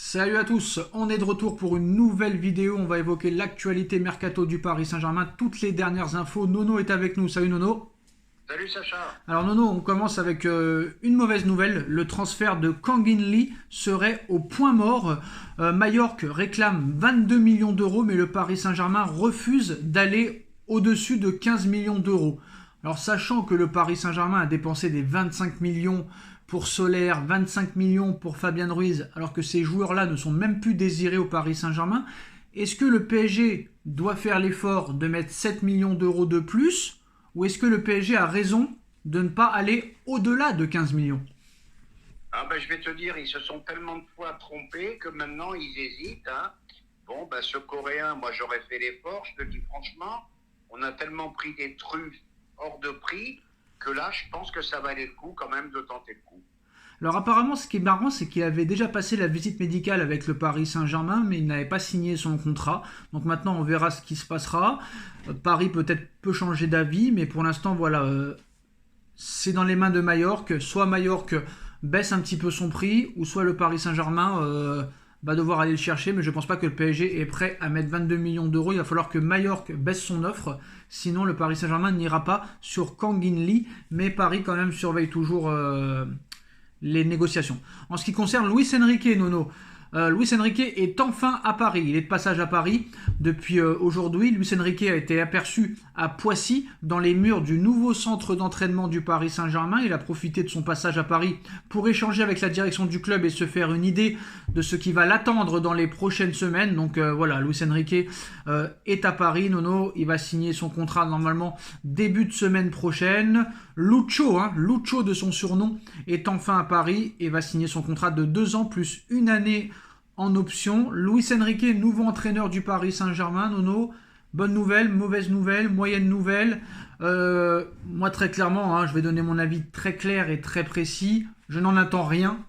Salut à tous, on est de retour pour une nouvelle vidéo. On va évoquer l'actualité mercato du Paris Saint-Germain, toutes les dernières infos. Nono est avec nous. Salut Nono. Salut Sacha. Alors Nono, on commence avec une mauvaise nouvelle. Le transfert de Kang In Lee serait au point mort. Majorque réclame 22 millions d'euros, mais le Paris Saint-Germain refuse d'aller au-dessus de 15 millions d'euros. Alors sachant que le Paris Saint-Germain a dépensé des 25 millions pour Solaire, 25 millions pour Fabien Ruiz, alors que ces joueurs-là ne sont même plus désirés au Paris Saint-Germain, est-ce que le PSG doit faire l'effort de mettre 7 millions d'euros de plus, ou est-ce que le PSG a raison de ne pas aller au-delà de 15 millions? Je vais te dire, ils se sont tellement de fois trompés que maintenant ils hésitent. Bon, ce Coréen, moi j'aurais fait l'effort, je te dis franchement, on a tellement pris des truffes hors de prix que là, je pense que ça valait le coup quand même de tenter le coup. Alors apparemment, ce qui est marrant, c'est qu'il avait déjà passé la visite médicale avec le Paris Saint-Germain, mais il n'avait pas signé son contrat. Donc maintenant, on verra ce qui se passera. Paris peut-être peut changer d'avis, mais pour l'instant, voilà, c'est dans les mains de Majorque. Soit Majorque baisse un petit peu son prix, ou soit le Paris Saint-Germain va devoir aller le chercher. Mais je ne pense pas que le PSG est prêt à mettre 22 millions d'euros. Il va falloir que Majorque baisse son offre. Sinon, le Paris Saint-Germain n'ira pas sur Kang In Lee. Mais Paris, quand même, surveille toujours les négociations. En ce qui concerne Luis Enrique, Nono, Luis Enrique est enfin à Paris. Il est de passage à Paris depuis aujourd'hui. Luis Enrique a été aperçu à Poissy, dans les murs du nouveau centre d'entraînement du Paris Saint-Germain. Il a profité de son passage à Paris pour échanger avec la direction du club et se faire une idée de ce qui va l'attendre dans les prochaines semaines. Donc voilà, Luis Enrique est à Paris. Nono, il va signer son contrat normalement début de semaine prochaine. Lucho de son surnom, est enfin à Paris et va signer son contrat de 2 ans plus une année en option. Luis Enrique, nouveau entraîneur du Paris Saint-Germain. Nono, bonne nouvelle, mauvaise nouvelle, moyenne nouvelle. Moi, très clairement, je vais donner mon avis très clair et très précis. Je n'en attends rien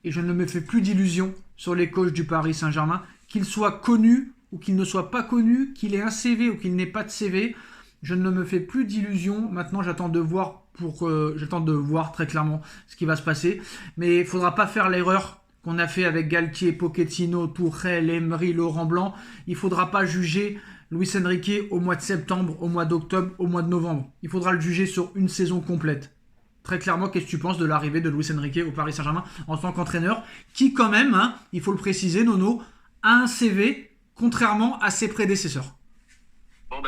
et je ne me fais plus d'illusions sur les coachs du Paris Saint-Germain, qu'ils soient connus ou qu'ils ne soient pas connus, qu'il ait un CV ou qu'il n'ait pas de CV. Je ne me fais plus d'illusions. Maintenant, j'attends de voir très clairement ce qui va se passer. Mais il ne faudra pas faire l'erreur qu'on a fait avec Galtier, Pochettino, Tourelle, Emery, Laurent Blanc. Il ne faudra pas juger Luis Enrique au mois de septembre, au mois d'octobre, au mois de novembre. Il faudra le juger sur une saison complète. Très clairement, qu'est-ce que tu penses de l'arrivée de Luis Enrique au Paris Saint-Germain en tant qu'entraîneur, qui quand même, il faut le préciser, Nono, a un CV contrairement à ses prédécesseurs.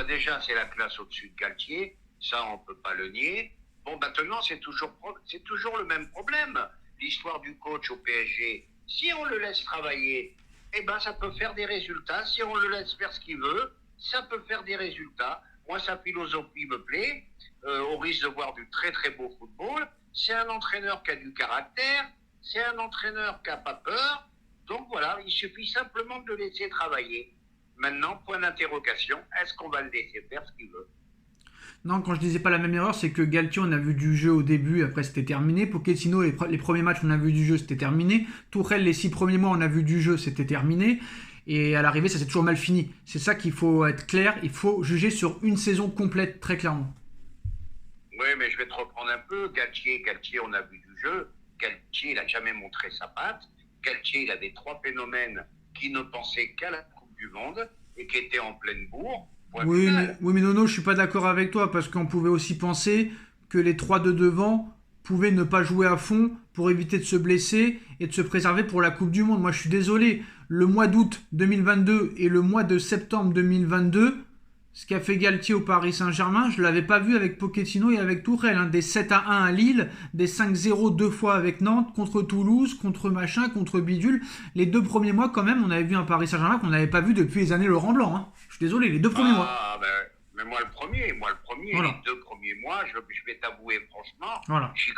Déjà, c'est la classe au-dessus de Galtier, ça on peut pas le nier. Maintenant, c'est toujours le même problème. L'histoire du coach au PSG, si on le laisse travailler, ça peut faire des résultats. Si on le laisse faire ce qu'il veut, ça peut faire des résultats. Moi, sa philosophie me plaît. On risque de voir du très très beau football. C'est un entraîneur qui a du caractère. C'est un entraîneur qui n'a pas peur. Donc voilà, il suffit simplement de le laisser travailler. Maintenant, point d'interrogation, est-ce qu'on va le laisser faire ce qu'il veut? Non, quand je disais pas la même erreur, c'est que Galtier, on a vu du jeu au début, après c'était terminé. Pochettino, les premiers matchs, on a vu du jeu, c'était terminé. Tourelle, les 6 premiers mois, on a vu du jeu, c'était terminé. Et à l'arrivée, ça s'est toujours mal fini. C'est ça qu'il faut être clair. Il faut juger sur une saison complète, très clairement. Oui, mais je vais te reprendre un peu. Galtier, on a vu du jeu. Galtier, il n'a jamais montré sa patte. Galtier, il avait 3 phénomènes qui ne pensaient qu'à la Coupe du Monde et qui étaient en pleine bourre. Point final. Oui, mais Nono, je suis pas d'accord avec toi parce qu'on pouvait aussi penser que les 3 de devant pouvaient ne pas jouer à fond pour éviter de se blesser et de se préserver pour la Coupe du Monde. Moi, je suis désolé. Le mois d'août 2022 et le mois de septembre 2022, ce qu'a fait Galtier au Paris Saint-Germain, je ne l'avais pas vu avec Pochettino et avec Tourelle. Des 7-1 à Lille, des 5-0 deux fois avec Nantes, contre Toulouse, contre machin, contre Bidule. Les 2 premiers mois, quand même, on avait vu un Paris Saint-Germain qu'on n'avait pas vu depuis les années Laurent Blanc. Je suis désolé, les 2 premiers mois. Mais moi le premier, Voilà. les 2 premiers mois, je vais t'avouer franchement, Voilà. j'y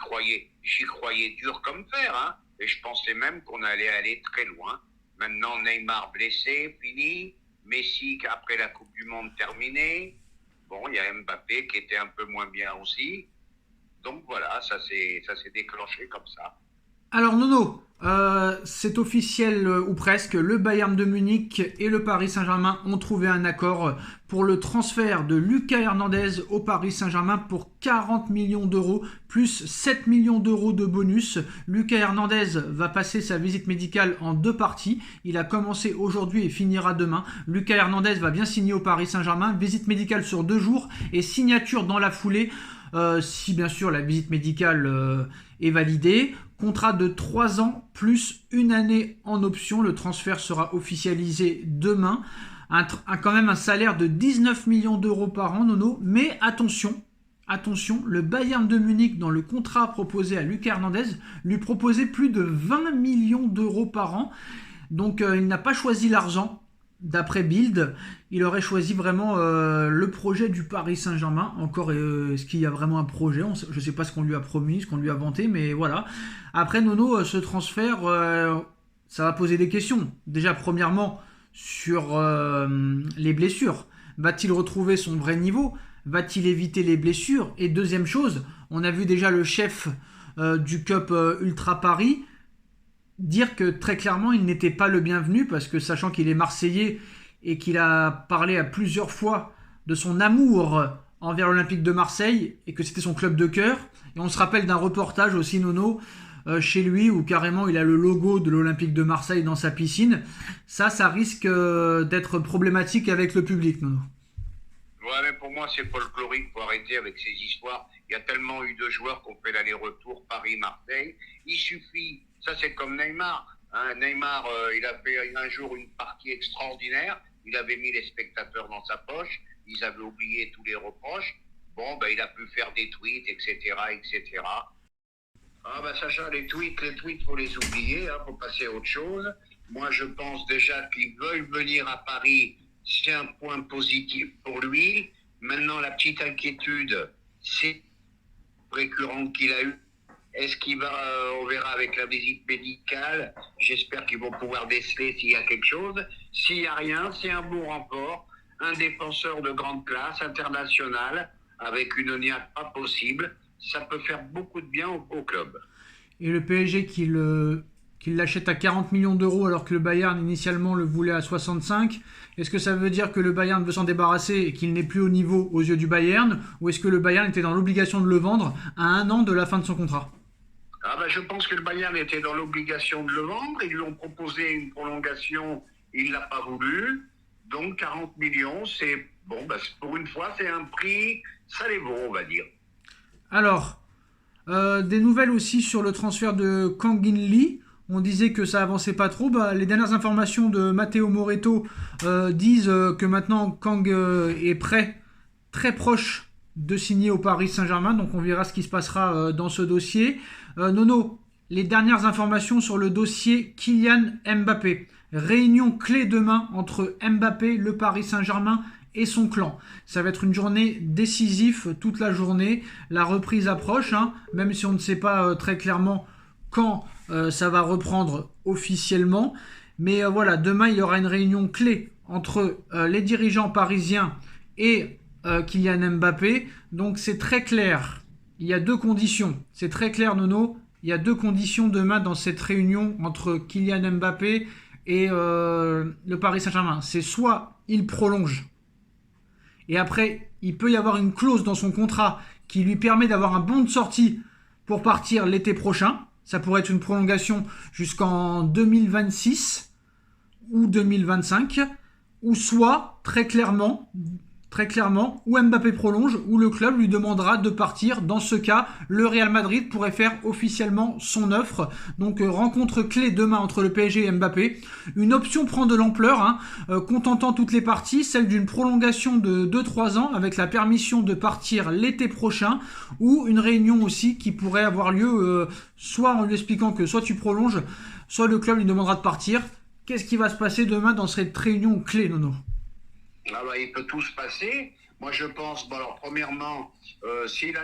croyais dur comme fer, et je pensais même qu'on allait aller très loin. Maintenant, Neymar blessé, fini. Messi, après la Coupe du Monde terminée. Bon, il y a Mbappé qui était un peu moins bien aussi. Donc voilà, ça s'est déclenché comme ça. Alors Nono, c'est officiel ou presque, le Bayern de Munich et le Paris Saint-Germain ont trouvé un accord pour le transfert de Lucas Hernandez au Paris Saint-Germain pour 40 millions d'euros plus 7 millions d'euros de bonus. Lucas Hernandez va passer sa visite médicale en deux parties. Il a commencé aujourd'hui et finira demain. Lucas Hernandez va bien signer au Paris Saint-Germain. Visite médicale sur 2 jours et signature dans la foulée. Si bien sûr la visite médicale est validée. Contrat de 3 ans plus une année en option. Le transfert sera officialisé demain. Quand même un salaire de 19 millions d'euros par an, Nono. Mais attention, le Bayern de Munich, dans le contrat proposé à Lucas Hernandez, lui proposait plus de 20 millions d'euros par an. Donc il n'a pas choisi l'argent. D'après Bild, il aurait choisi vraiment le projet du Paris Saint-Germain. Encore, est-ce qu'il y a vraiment un projet? Je ne sais pas ce qu'on lui a promis, ce qu'on lui a vanté, mais voilà. Après, Nono, ce transfert, ça va poser des questions. Déjà, premièrement, sur les blessures. Va-t-il retrouver son vrai niveau? Va-t-il éviter les blessures? Et deuxième chose, on a vu déjà le chef du Cup Ultra Paris dire que très clairement il n'était pas le bienvenu parce que sachant qu'il est marseillais et qu'il a parlé à plusieurs fois de son amour envers l'Olympique de Marseille et que c'était son club de cœur. Et on se rappelle d'un reportage aussi, Nono, chez lui où carrément il a le logo de l'Olympique de Marseille dans sa piscine. Ça risque d'être problématique avec le public, Nono. Ouais, mais pour moi, c'est folklorique. Faut arrêter avec ces histoires. Il y a tellement eu de joueurs qui ont fait l'aller-retour Paris-Marseille. Il suffit. Ça, c'est comme Neymar. Hein, Neymar, il a fait un jour une partie extraordinaire. Il avait mis les spectateurs dans sa poche. Ils avaient oublié tous les reproches. Bon, ben, il a pu faire des tweets, etc., etc. Ah, ben, Sacha, les tweets, faut les oublier. Faut passer à autre chose. Moi, je pense déjà qu'ils veulent venir à Paris. C'est un point positif pour lui. Maintenant, la petite inquiétude, c'est récurrente qu'il a eue. Est-ce qu'il va, on verra avec la visite médicale. J'espère qu'ils vont pouvoir déceler s'il y a quelque chose. S'il n'y a rien, c'est un bon renfort. Un défenseur de grande classe, international, avec une niaque pas possible. Ça peut faire beaucoup de bien au club. Et le PSG qu'il l'achète à 40 millions d'euros alors que le Bayern initialement le voulait à 65. Est-ce que ça veut dire que le Bayern veut s'en débarrasser et qu'il n'est plus au niveau aux yeux du Bayern? Ou est-ce que le Bayern était dans l'obligation de le vendre à 1 an de la fin de son contrat? Je pense que le Bayern était dans l'obligation de le vendre. Ils lui ont proposé une prolongation, il ne l'a pas voulu. Donc 40 millions, c'est bon, pour une fois, c'est un prix, ça les vaut, on va dire. Alors, des nouvelles aussi sur le transfert de Kang In Lee. On disait que ça avançait pas trop. Les dernières informations de Matteo Moretto disent que maintenant Kang est prêt, très proche de signer au Paris Saint-Germain. Donc on verra ce qui se passera dans ce dossier. Nono, les dernières informations sur le dossier Kylian Mbappé. Réunion clé demain entre Mbappé, le Paris Saint-Germain et son clan. Ça va être une journée décisive toute la journée. La reprise approche, même si on ne sait pas très clairement quand ça va reprendre officiellement. Mais voilà, demain il y aura une réunion clé entre les dirigeants parisiens et Kylian Mbappé. Donc c'est très clair. Il y a deux conditions. C'est très clair, Nono. Il y a deux conditions demain dans cette réunion entre Kylian Mbappé et le Paris Saint-Germain. C'est soit il prolonge et après il peut y avoir une clause dans son contrat qui lui permet d'avoir un bon de sortie pour partir l'été prochain. Ça pourrait être une prolongation jusqu'en 2026 ou 2025. Ou soit, très clairement, ou Mbappé prolonge, ou le club lui demandera de partir. Dans ce cas, le Real Madrid pourrait faire officiellement son offre. Donc rencontre clé demain entre le PSG et Mbappé. Une option prend de l'ampleur, contentant toutes les parties, celle d'une prolongation de 2-3 ans avec la permission de partir l'été prochain, ou une réunion aussi qui pourrait avoir lieu soit en lui expliquant que soit tu prolonges, soit le club lui demandera de partir. Qu'est-ce qui va se passer demain dans cette réunion clé, Nono? Il peut tout se passer. Moi, je pense, alors, premièrement, s'il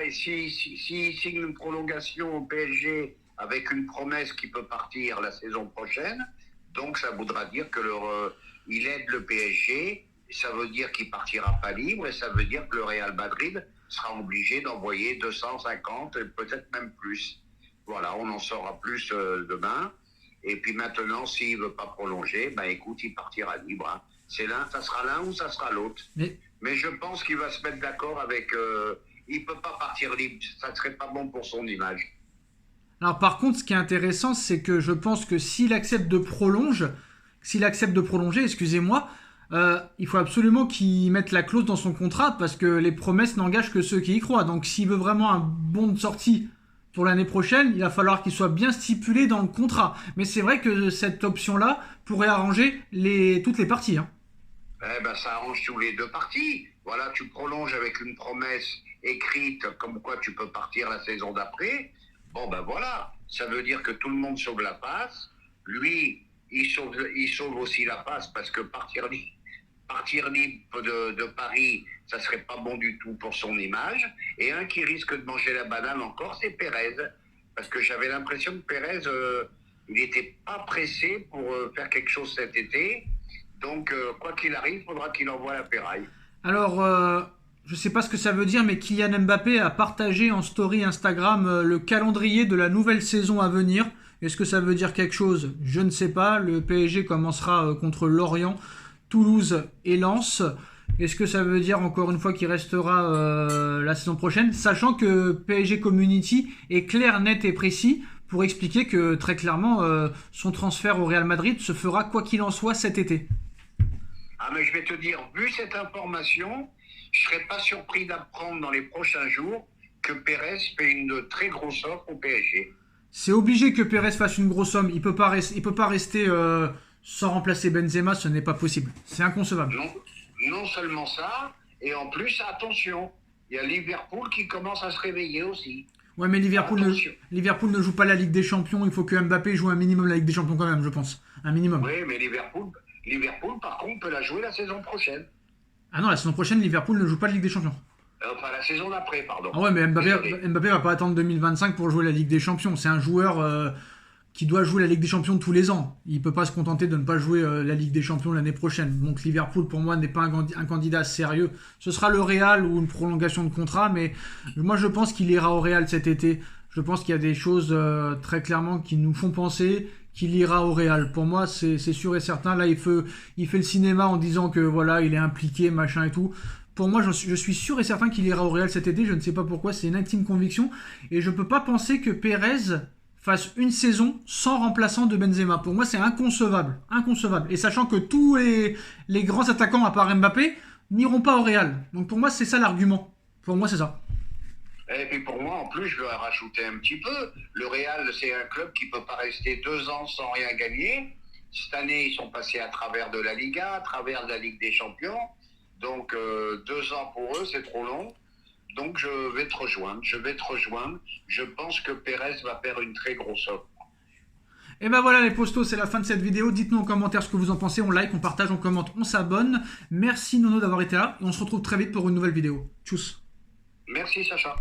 signe une prolongation au PSG avec une promesse qu'il peut partir la saison prochaine, donc ça voudra dire que il aide le PSG, ça veut dire qu'il partira pas libre, et ça veut dire que le Real Madrid sera obligé d'envoyer 250, peut-être même plus. Voilà, on en saura plus demain. Et puis maintenant, s'il veut pas prolonger, ben écoute, il partira libre. Hein. C'est l'un, ça sera l'un ou ça sera l'autre. Mais je pense qu'il va se mettre d'accord avec. Il peut pas partir libre. Ça serait pas bon pour son image. Alors par contre, ce qui est intéressant, c'est que je pense que s'il accepte de prolonger, excusez-moi, il faut absolument qu'il mette la clause dans son contrat parce que les promesses n'engagent que ceux qui y croient. Donc s'il veut vraiment un bon de sortie pour l'année prochaine, il va falloir qu'il soit bien stipulé dans le contrat. Mais c'est vrai que cette option-là pourrait arranger toutes les parties. Hein. Eh ben, ça arrange tous les deux parties. Voilà, tu prolonges avec une promesse écrite comme quoi tu peux partir la saison d'après. Bon, ben voilà, ça veut dire que tout le monde sauve la passe. Lui, il sauve aussi la passe parce que partir libre de Paris, ça serait pas bon du tout pour son image. Et un qui risque de manger la banane encore, c'est Pérez. Parce que j'avais l'impression que Pérez, il n'était pas pressé pour faire quelque chose cet été. Donc, quoi qu'il arrive, il faudra qu'il envoie la ferraille. Alors, je ne sais pas ce que ça veut dire, mais Kylian Mbappé a partagé en story Instagram le calendrier de la nouvelle saison à venir. Est-ce que ça veut dire quelque chose? Je ne sais pas. Le PSG commencera contre Lorient, Toulouse et Lens. Est-ce que ça veut dire encore une fois qu'il restera la saison prochaine? Sachant que PSG Community est clair, net et précis pour expliquer que très clairement son transfert au Real Madrid se fera quoi qu'il en soit cet été. Ah, mais je vais te dire, vu cette information, je ne serais pas surpris d'apprendre dans les prochains jours que Pérez fait une très grosse offre au PSG. C'est obligé que Pérez fasse une grosse somme. Il peut pas rester sans remplacer Benzema, ce n'est pas possible. C'est inconcevable. Non seulement ça, et en plus, attention, il y a Liverpool qui commence à se réveiller aussi. Ouais, mais Liverpool ne joue pas la Ligue des Champions. Il faut que Mbappé joue un minimum la Ligue des Champions quand même, je pense. Un minimum. Oui, mais Liverpool, par contre, peut la jouer la saison prochaine. Ah non, la saison prochaine, Liverpool ne joue pas la Ligue des Champions. Enfin, la saison d'après, pardon. Ah ouais, mais Mbappé va pas attendre 2025 pour jouer la Ligue des Champions. C'est un joueur qui doit jouer la Ligue des Champions tous les ans. Il peut pas se contenter de ne pas jouer la Ligue des Champions l'année prochaine. Donc Liverpool, pour moi, n'est pas un candidat sérieux. Ce sera le Real ou une prolongation de contrat, mais moi, je pense qu'il ira au Real cet été. Je pense qu'il y a des choses très clairement qui nous font penser qu'il ira au Real. Pour moi, c'est sûr et certain. Là, il fait le cinéma en disant que voilà, il est impliqué, machin et tout. Pour moi, je suis sûr et certain qu'il ira au Real cet été. Je ne sais pas pourquoi, c'est une intime conviction. Et je ne peux pas penser que Pérez fasse une saison sans remplaçant de Benzema. Pour moi, c'est inconcevable. Inconcevable. Et sachant que tous les grands attaquants, à part Mbappé, n'iront pas au Real. Donc pour moi, c'est ça l'argument. Pour moi, c'est ça. Et puis pour moi, en plus, je veux rajouter un petit peu. Le Real, c'est un club qui ne peut pas rester 2 ans sans rien gagner. Cette année, ils sont passés à travers de la Liga, à travers de la Ligue des Champions. Donc 2 ans pour eux, c'est trop long. Donc je vais te rejoindre. Je pense que Pérez va faire une très grosse offre. Et ben voilà les postos, c'est la fin de cette vidéo. Dites-nous en commentaire ce que vous en pensez. On like, on partage, on commente, on s'abonne. Merci Nono d'avoir été là. Et on se retrouve très vite pour une nouvelle vidéo. Tchuss. Merci Sacha.